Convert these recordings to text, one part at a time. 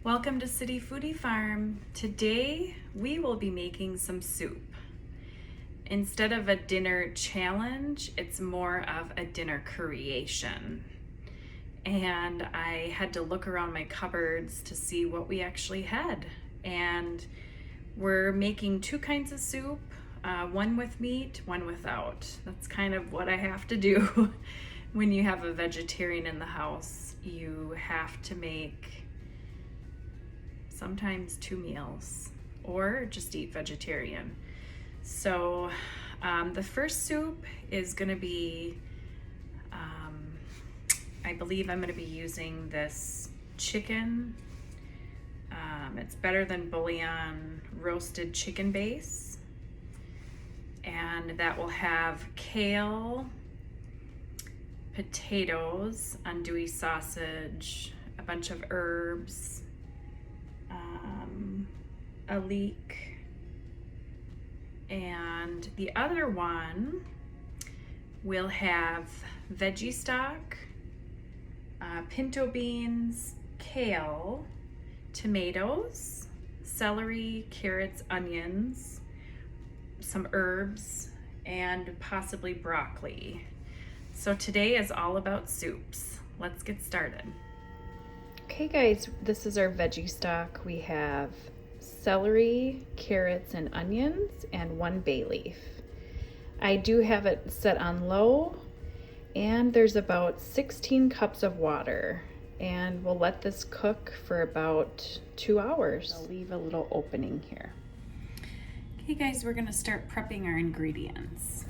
Welcome to City Foodie Farm. Today we will be making some soup. Instead of a dinner challenge, it's more of a dinner creation. And I had to look around my cupboards to see what we actually had. And we're making two kinds of soup, one with meat, one without. That's kind of what I have to do. When you have a vegetarian in the house, you have to make sometimes two meals or just eat vegetarian. So the first soup is going to be, I believe I'm going to be using this chicken. It's better than bouillon roasted chicken base. And that will have kale, potatoes, andouille sausage, a bunch of herbs, a leek, and the other one will have veggie stock, pinto beans, kale, tomatoes, celery, carrots, onions, some herbs, and possibly broccoli. So today is all about soups. Let's get started. Okay guys, this is our veggie stock. We have celery, carrots, and onions, and one bay leaf. I do have it set on low, and there's about 16 cups of water, and we'll let this cook for about 2 hours. I'll leave a little opening here. Okay guys, we're gonna start prepping our ingredients.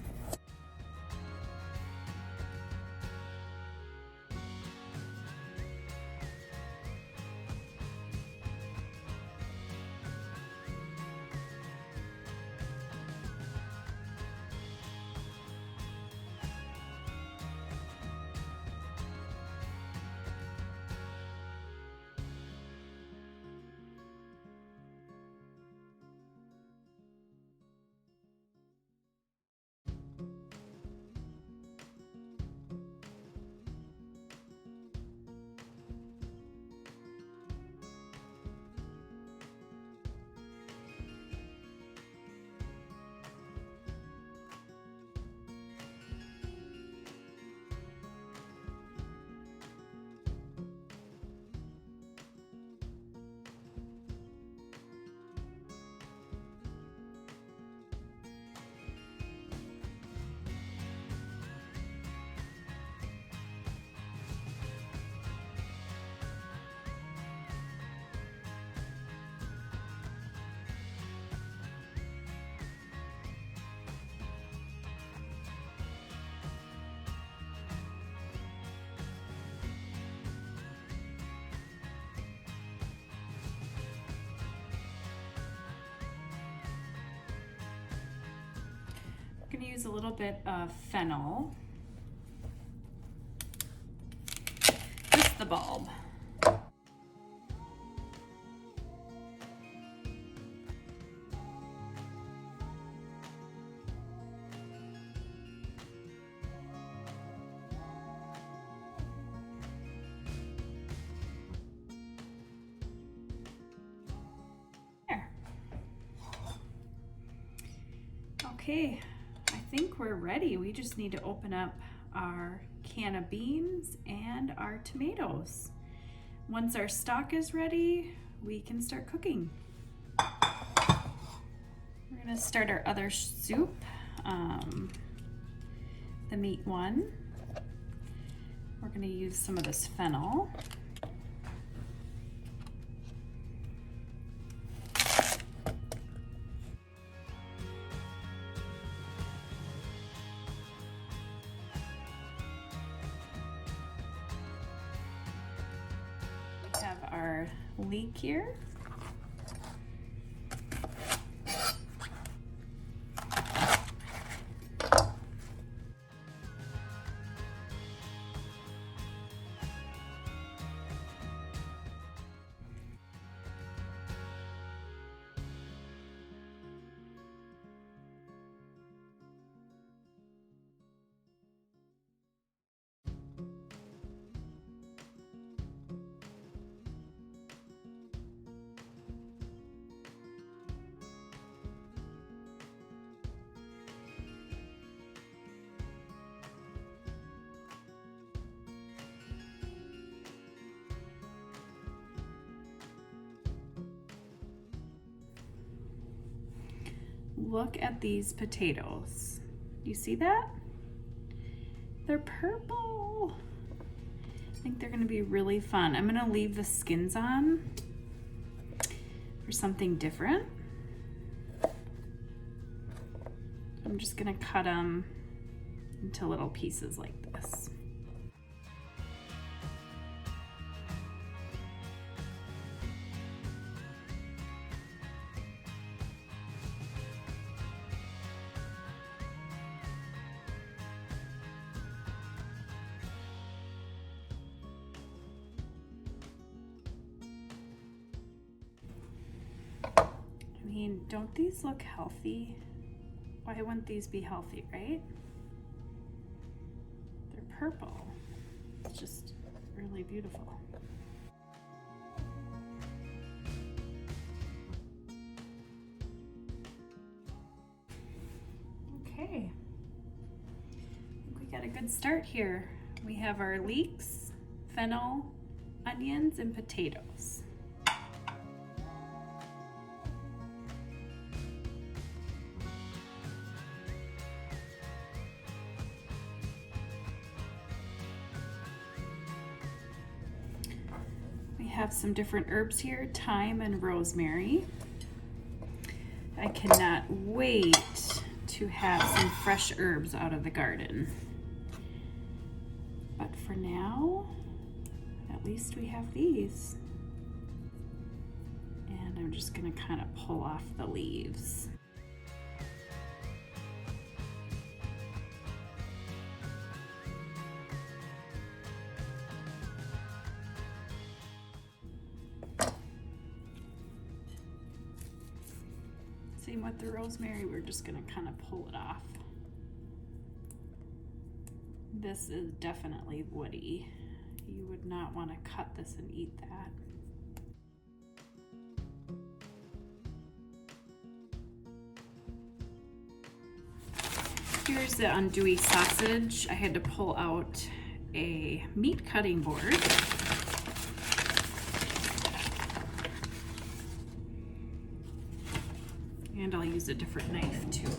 I'm going to use a little bit of fennel, just the bulb. There. Okay. I think we're ready. We just need to open up our can of beans and our tomatoes. Once our stock is ready, we can start cooking. We're gonna start our other soup, the meat one. We're gonna use some of this fennel. Our leek here. Look at these potatoes. You see that? They're purple. I think they're gonna be really fun. I'm gonna leave the skins on for something different. I'm just gonna cut them into little pieces like this. I mean, don't these look healthy? Why wouldn't these be healthy, right? They're purple. It's just really beautiful. Okay. I think we got a good start here. We have our leeks, fennel, onions, and potatoes. Have some different herbs here, thyme and rosemary. I cannot wait to have some fresh herbs out of the garden. But for now, at least we have these. And I'm just gonna kind of pull off the leaves. Same with the rosemary, we're just gonna kind of pull it off. This is definitely woody. You would not want to cut this and eat that. Here's the andouille sausage. I had to pull out a meat cutting board. And I'll use a different knife too.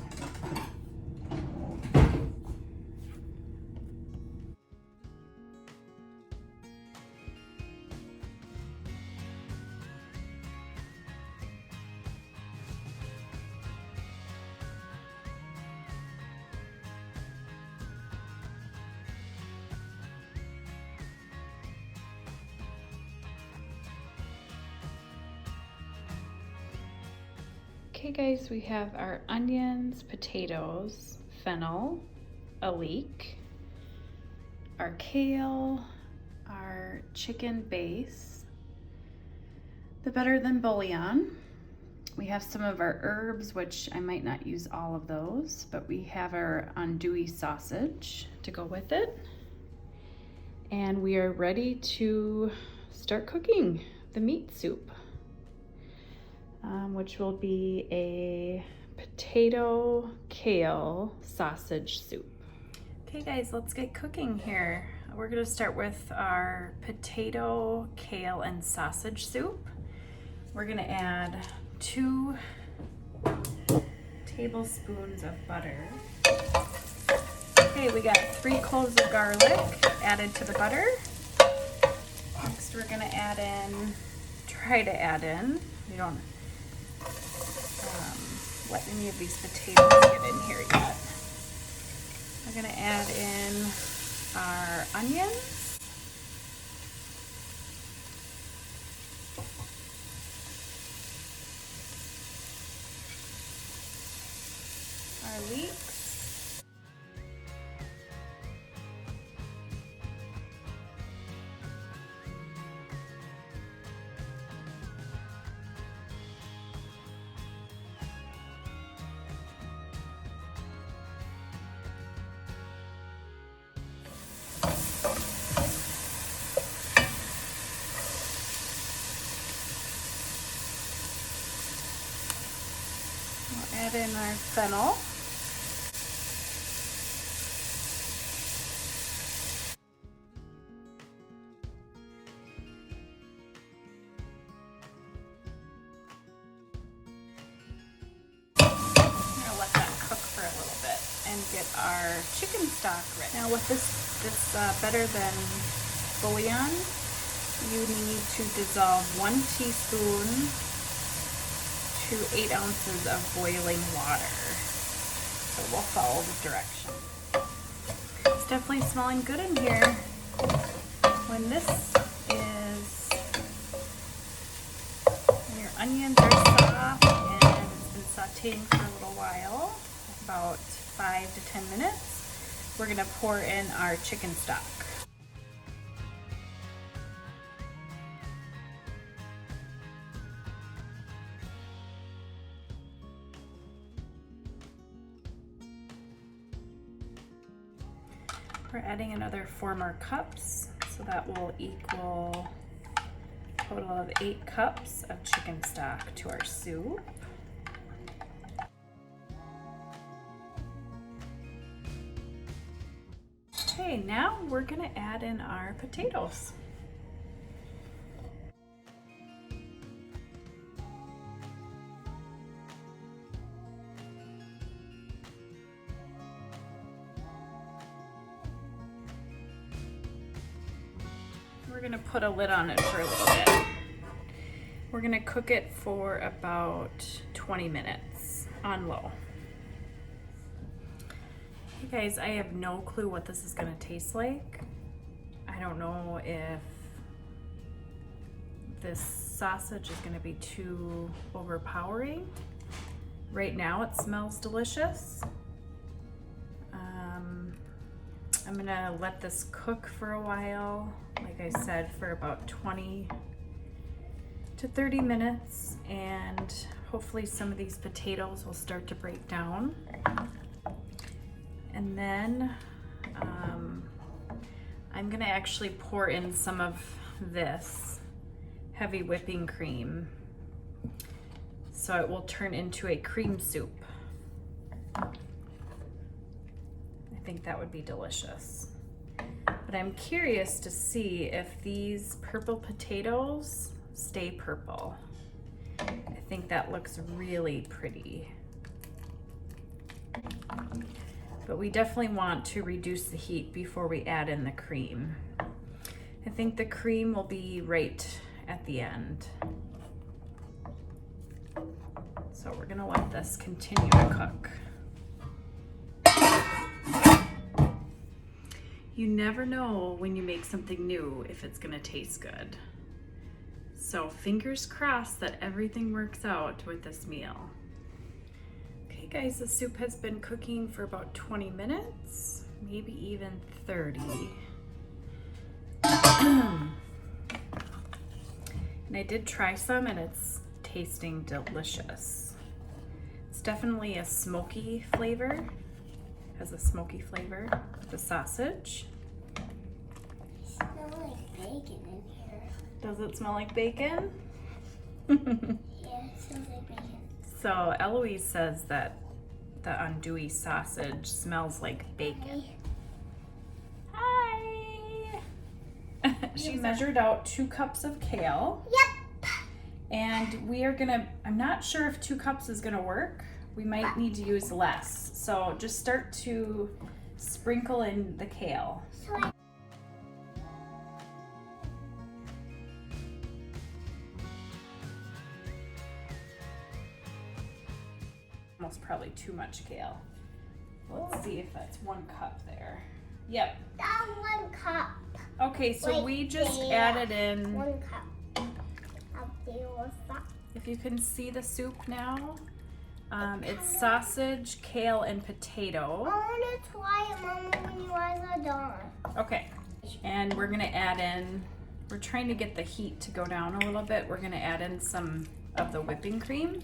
Okay guys, we have our onions, potatoes, fennel, a leek, our kale, our chicken base, the better than bouillon. We have some of our herbs, which I might not use all of those, but we have our andouille sausage to go with it. And we are ready to start cooking the meat soup. Which will be a potato kale sausage soup. Okay guys, let's get cooking here. We're gonna start with our potato, kale, and sausage soup. We're gonna add 2 tablespoons of butter. Okay, we got 3 cloves of garlic added to the butter. Next we're gonna try to add in, we don't let any of these potatoes get in here yet. We're gonna add in our onions, our leeks, add in our fennel. a little bit and get our chicken stock ready. Now with this better than bouillon, you need to dissolve 1 teaspoon to 8 ounces of boiling water. So we'll follow the directions. It's definitely smelling good in here. When your onions are soft and it's been sauteing for a little while, about 5 to 10 minutes, we're gonna pour in our chicken stock. We're adding another 4 more cups, so that will equal a total of 8 cups of chicken stock to our soup. Okay, now we're gonna add in our potatoes. We're gonna put a lid on it for a little bit. We're gonna cook it for about 20 minutes on low. Hey guys, I have no clue what this is gonna taste like. I don't know if this sausage is gonna be too overpowering. Right now it smells delicious. I'm gonna let this cook for a while, like I said, for about 20 to 30 minutes, and hopefully some of these potatoes will start to break down. And then I'm gonna actually pour in some of this heavy whipping cream so it will turn into a cream soup. I think that would be delicious. But I'm curious to see if these purple potatoes stay purple. I think that looks really pretty. But we definitely want to reduce the heat before we add in the cream. I think the cream will be right at the end. So we're gonna let this continue to cook. You never know when you make something new if it's gonna taste good. So fingers crossed that everything works out with this meal. Okay guys, the soup has been cooking for about 20 minutes, maybe even 30. And I did try some and it's tasting delicious. It's definitely a smoky flavor. Has a smoky flavor. The sausage. It smells like bacon in here. Does it smell like bacon? Yeah, it smells like bacon. So Eloise says that the andouille sausage smells like bacon. Hi! She measured out 2 cups of kale. Yep. And we are gonna, I'm not sure if 2 cups is gonna work. We might need to use less. So just start to sprinkle in the kale. Almost probably too much kale. Let's see if that's 1 cup there. Yep. That 1 cup. Okay, so we just added in. 1 cup of the stuff. If you can see the soup now, it's sausage, kale, and potato. I want to try it, Mama, when you guys are done. Okay, and we're gonna add in, we're trying to get the heat to go down a little bit. We're gonna add in some of the whipping cream.